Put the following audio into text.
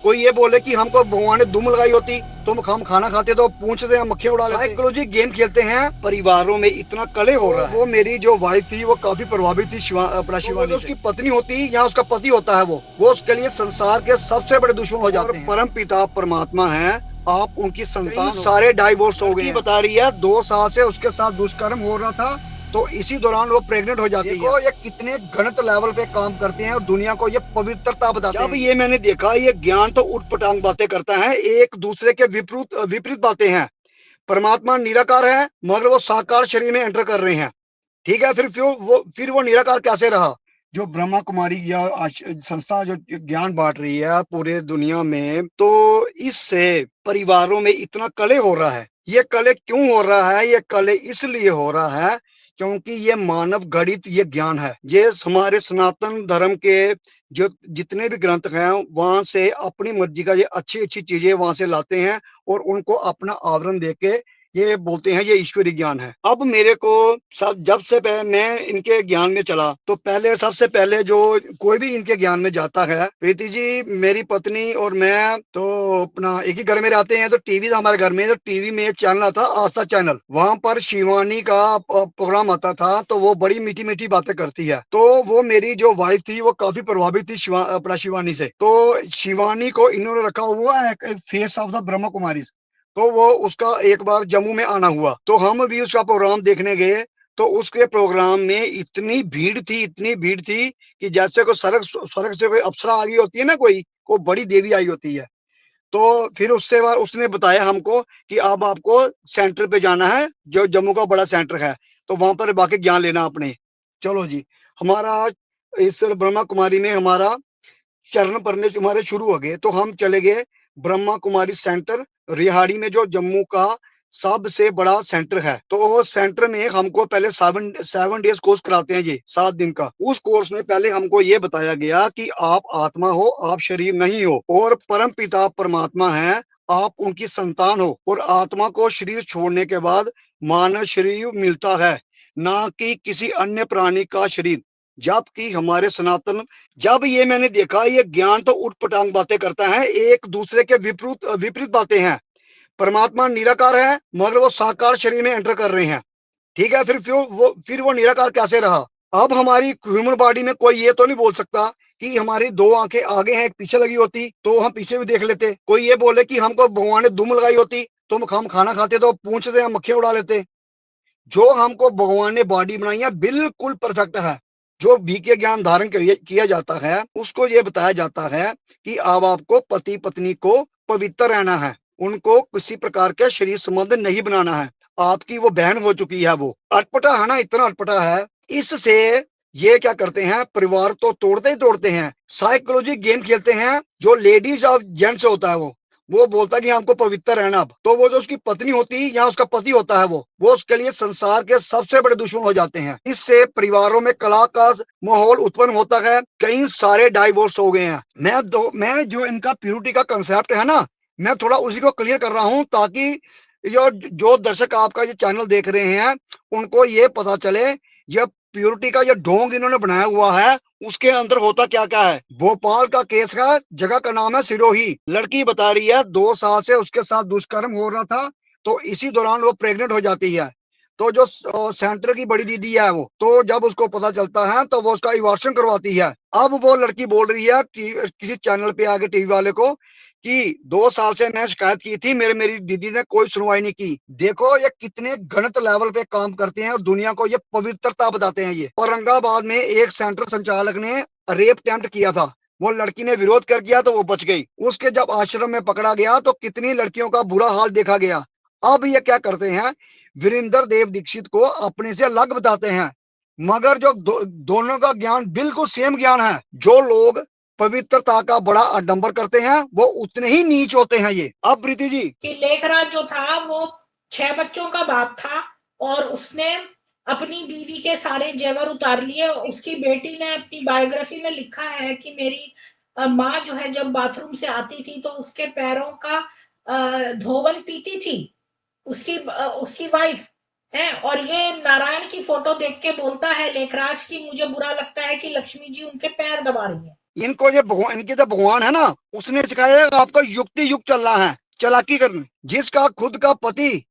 कोई ये बोले कि हमको भगवान ने दुम लगाई होती तो हम खाना खाते तो पूंछ से मक्खियां उड़ा लेते। साइकोलॉजी गेम खेलते हैं, परिवारों में इतना कलह हो रहा है। वो मेरी जो वाइफ थी वो काफी प्रभावित थी अपना शिवानी से। उसकी पत्नी होती या उसका पति होता है वो उसके लिए संसार के सबसे बड़े दुश्मन हो जाते हैं। परम पिता परमात्मा है, आप उनकी संतान सारे डाइवोर्स हो गए। बता रही है 2 साल से उसके साथ दुष्कर्म हो रहा था, तो इसी दौरान वो प्रेग्नेंट हो जाती है। देखो ये कितने गलत लेवल पे काम करते हैं और दुनिया को ये पवित्रता बताते हैं। जब ये मैंने देखा, ये ज्ञान तो उठपटांग बातें करता है, एक दूसरे के विपरीत विपरीत बातें हैं। परमात्मा निराकार है मगर वो साकार शरीर में एंटर कर रहे हैं। ठीक है, फिर वो निराकार कैसे रहा? जो ब्रह्मा कुमारी या संस्था जो ज्ञान बांट रही है पूरे दुनिया में, तो इससे परिवारों में इतना कलह हो रहा है। ये कलह क्यों हो रहा है? ये कलह इसलिए हो रहा है क्योंकि ये मानव गढ़ित ये ज्ञान है। ये हमारे सनातन धर्म के जो जितने भी ग्रंथ हैं वहां से अपनी मर्जी का ये अच्छी अच्छी चीजें वहां से लाते हैं और उनको अपना आवरण देके ये बोलते हैं ये ईश्वरीय ज्ञान है। अब मेरे को जब से पहले मैं इनके ज्ञान में चला, तो पहले सबसे पहले जो कोई भी इनके ज्ञान में जाता है, प्रीति जी मेरी पत्नी और मैं तो अपना एक ही घर में रहते हैं, तो टीवी था हमारे घर में, तो टीवी में एक चैनल आता आस्था चैनल, वहां पर शिवानी का प्रोग्राम आता था, तो वो बड़ी मीठी मीठी बातें करती है। तो वो मेरी जो वाइफ थी वो काफी प्रभावित थी अपना शिवानी से। तो शिवानी को इन्होंने रखा हुआ है एक face of the Brahma Kumari. तो वो उसका एक बार जम्मू में आना हुआ, तो हम भी उसका प्रोग्राम देखने गए। तो उसके प्रोग्राम में इतनी भीड़ थी कि जैसे कोई स्वर्ग से कोई अप्सरा आ गई होती है ना, कोई बड़ी देवी आई होती है। तो फिर उससे बाद उसने बताया हमको कि अब आपको सेंटर पे जाना है, जो जम्मू का बड़ा सेंटर है, तो वहां पर बाकी ज्ञान लेना अपने। चलो जी, हमारा इस ब्रह्मा कुमारी में हमारा चरण पड़ने हमारे शुरू हो गए, तो हम चले गए ब्रह्मा कुमारी सेंटर रिहाड़ी में, जो जम्मू का सबसे बड़ा सेंटर है। तो वो सेंटर में हमको पहले 7 डेज कोर्स कराते हैं, ये 7 दिन का। उस कोर्स में पहले हमको ये बताया गया कि आप आत्मा हो, आप शरीर नहीं हो, और परम पिता परमात्मा है, आप उनकी संतान हो, और आत्मा को शरीर छोड़ने के बाद मानव शरीर मिलता है, ना कि किसी अन्य प्राणी का शरीर। जबकि हमारे सनातन, जब ये मैंने देखा, ये ज्ञान तो उठपटांग बातें करता है, एक दूसरे के विपरीत विपरीत बातें हैं। परमात्मा निराकार है मगर वो साकार शरीर में एंटर कर रहे हैं। ठीक है, फिर वो निराकार कैसे रहा? अब हमारी ह्यूमन बॉडी में कोई ये तो नहीं बोल सकता कि हमारी 2 आंखें आगे हैं एक पीछे लगी होती तो हम पीछे भी देख लेते। कोई ये बोले कि हमको भगवान ने दुम लगाई होती तो हम खाना खाते तो पूंछ से मक्खियां उड़ा लेते। जो हमको भगवान ने बॉडी बनाई है बिल्कुल परफेक्ट है। जो भी के ज्ञान धारण किया जाता है उसको ये बताया जाता है कि अब आपको पति पत्नी को पवित्र रहना है, उनको किसी प्रकार के शरीर संबंध नहीं बनाना है। आपकी वो बहन हो चुकी है, वो अटपटा है ना, इतना अटपटा है। इससे ये क्या करते हैं, परिवार तो तोड़ते ही तोड़ते हैं, साइकोलॉजी गेम खेलते हैं। जो लेडीज और जेंट्स होता है वो बोलता है कि हमको पवित्र रहना। अब तो वो जो उसकी पत्नी होती या उसका पति होता है वो उसके लिए संसार के सबसे बड़े दुश्मन हो जाते हैं। इससे परिवारों में कलह का माहौल उत्पन्न होता है, कई सारे डाइवोर्स हो गए हैं। मैं जो इनका प्यूरिटी का कंसेप्ट है ना, मैं थोड़ा उसी को क्लियर कर रहा हूं, ताकि जो दर्शक आपका ये चैनल देख रहे हैं उनको ये पता चले ये प्योरिटी का जो ढोंग इन्होंने बनाया हुआ है उसके अंदर होता क्या क्या है। भोपाल का केस का जगह का नाम है सिरोही। लड़की बता रही है 2 साल से उसके साथ दुष्कर्म हो रहा था, तो इसी दौरान वो प्रेग्नेंट हो जाती है। तो जो सेंटर की बड़ी दीदी है वो, तो जब उसको पता चलता है तो वो उसका इवॉल्यूशन करवाती है। अब वो लड़की बोल रही है किसी चैनल पे आगे टीवी वाले को कि 2 साल से मैं शिकायत की थी, मेरी दीदी ने कोई सुनवाई नहीं की। देखो ये कितने गलत लेवल पे काम करते हैं और दुनिया को ये पवित्रता बताते हैं। ये औरंगाबाद में एक सेंटर संचालक ने रेप अटेम्प्ट किया था, वो लड़की ने विरोध कर किया तो वो बच गई। उसके जब आश्रम में पकड़ा गया तो कितनी लड़कियों का बुरा हाल देखा गया। अब ये क्या करते हैं, वीरेंद्र देव दीक्षित को अपने से अलग बताते हैं, मगर जो दोनों का ज्ञान बिल्कुल सेम ज्ञान है। जो लोग पवित्रता का बड़ा आडंबर करते हैं वो उतने ही नीच होते हैं। ये अब प्रीति जी, कि लेखराज जो था वो 6 बच्चों का बाप था और उसने अपनी बीवी के सारे जेवर उतार लिए। उसकी बेटी ने अपनी बायोग्राफी में लिखा है कि मेरी माँ जो है जब बाथरूम से आती थी तो उसके पैरों का धोवन पीती थी, उसकी वाइफ है। और ये नारायण की फोटो देख के बोलता है लेखराज की मुझे बुरा लगता है कि लक्ष्मी जी उनके पैर दबा रही है। इनको जो भगवान, इनके जो भगवान है ना, उसने सिखाया आपका युक्ति युग चलना है, चालाकी करनी। जिसका खुद का पति